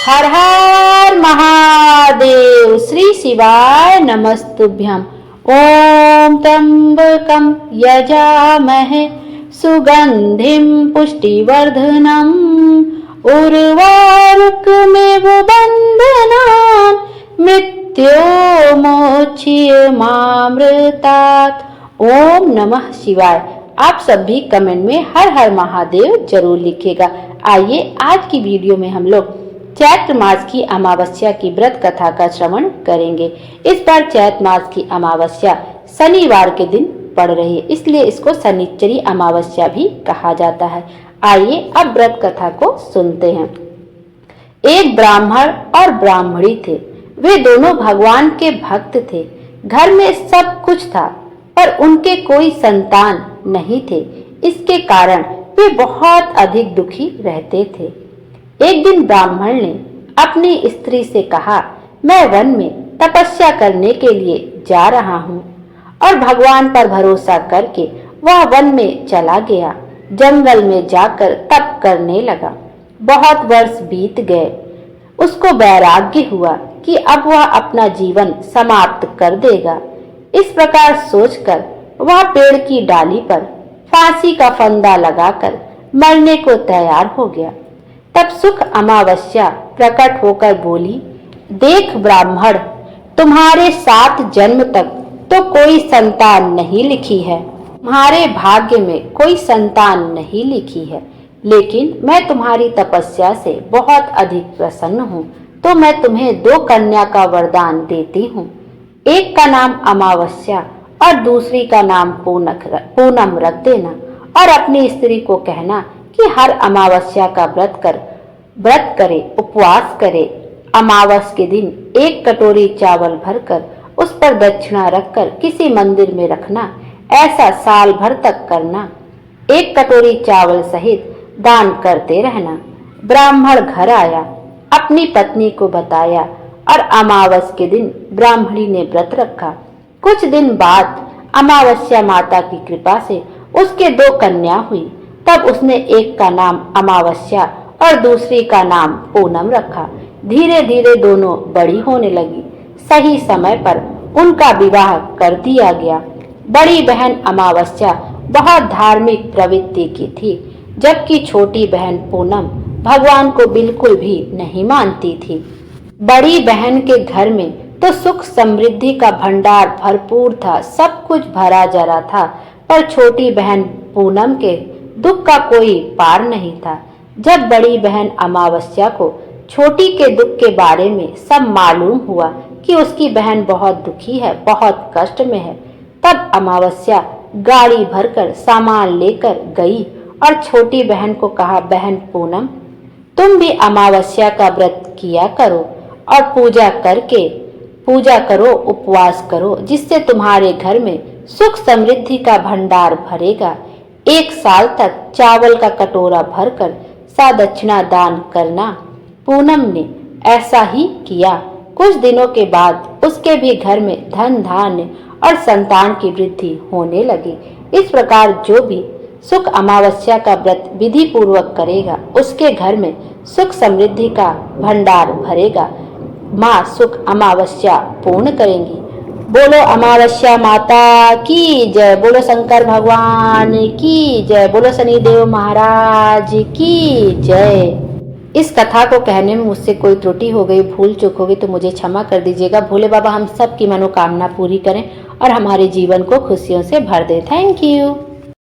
हर हर महादेव। श्री शिवाय नमस्तुभ्यम। ओम त्र्यंबकं यजामहे सुगंधिं पुष्टिवर्धनम् उर्वारुकमिव बन्धनान् मृत्योर्मुक्षीयमामृतात्। ओम नमः शिवाय। आप सब भी कमेंट में हर हर महादेव जरूर लिखिएगा। आइए आज की वीडियो में हम लोग चैत्र मास की अमावस्या की व्रत कथा का श्रवण करेंगे। इस बार चैत्र मास की अमावस्या शनिवार के दिन पड़ रही है, इसलिए इसको शनिश्चरी अमावस्या भी कहा जाता है। आइए अब व्रत कथा को सुनते हैं। एक ब्राह्मण और ब्राह्मणी थे। वे दोनों भगवान के भक्त थे। घर में सब कुछ था पर उनके कोई संतान नहीं थे। इसके कारण वे बहुत अधिक दुखी रहते थे। एक दिन ब्राह्मण ने अपनी स्त्री से कहा, मैं वन में तपस्या करने के लिए जा रहा हूँ। और भगवान पर भरोसा करके वह वन में चला गया। जंगल में जाकर तप करने लगा। बहुत वर्ष बीत गए। उसको वैराग्य हुआ कि अब वह अपना जीवन समाप्त कर देगा। इस प्रकार सोचकर वह पेड़ की डाली पर फांसी का फंदा लगाकर मरने को तैयार हो गया। तब सुख अमावस्या प्रकट होकर बोली, देख ब्राह्मण, तुम्हारे 7 जन्म तक तो कोई संतान नहीं लिखी है। तुम्हारे भाग्य में कोई संतान नहीं लिखी है, लेकिन मैं तुम्हारी तपस्या से बहुत अधिक प्रसन्न हूँ, तो मैं तुम्हें 2 कन्या का वरदान देती हूँ। एक का नाम अमावस्या और दूसरी का नाम पूनम रख देना। और अपनी स्त्री को कहना कि हर अमावस्या का व्रत करे, उपवास करे। अमावस के दिन 1 कटोरी चावल भरकर उस पर दक्षिणा रखकर किसी मंदिर में रखना। ऐसा साल भर तक करना। 1 कटोरी चावल सहित दान करते रहना। ब्राह्मण घर आया, अपनी पत्नी को बताया और अमावस के दिन ब्राह्मणी ने व्रत रखा। कुछ दिन बाद अमावस्या माता की कृपा से उसके 2 कन्या हुई। तब उसने एक का नाम अमावस्या और दूसरी का नाम पूनम रखा। धीरे धीरे दोनों बड़ी होने लगी। सही समय पर उनका विवाह कर दिया गया। बड़ी बहन अमावस्या बहुत धार्मिक प्रवृत्ति की थी, जबकि छोटी बहन पूनम भगवान को बिल्कुल भी नहीं मानती थी। बड़ी बहन के घर में तो सुख समृद्धि का भंडार भरपूर था, सब कुछ भरा जरा था, पर छोटी बहन पूनम के दुख का कोई पार नहीं था। जब बड़ी बहन अमावस्या को छोटी के दुख के बारे में सब मालूम हुआ कि उसकी बहन बहुत दुखी है, बहुत कष्ट में है, तब अमावस्या गाड़ी भरकर सामान लेकर गई और छोटी बहन को कहा, बहन पूनम, तुम भी अमावस्या का व्रत किया करो और पूजा करो, उपवास करो, जिससे तुम्हारे घर में सुख समृद्धि का भंडार भरेगा। 1 साल तक चावल का कटोरा भरकर सादक्षिणा दान करना। पूनम ने ऐसा ही किया। कुछ दिनों के बाद उसके भी घर में धन धान्य और संतान की वृद्धि होने लगी। इस प्रकार जो भी सुख अमावस्या का व्रत विधि पूर्वक करेगा, उसके घर में सुख समृद्धि का भंडार भरेगा। माँ सुख अमावस्या पूर्ण करेंगी। बोलो अमावस्या माता की जय, बोलो शंकर भगवान की जय, बोलो शनिदेव महाराज की जय। इस कथा को कहने में मुझसे कोई त्रुटि हो गई, भूल चूक हो गई तो मुझे क्षमा कर दीजिएगा। भोले बाबा हम सब की मनोकामना पूरी करें और हमारे जीवन को खुशियों से भर दे। Thank you.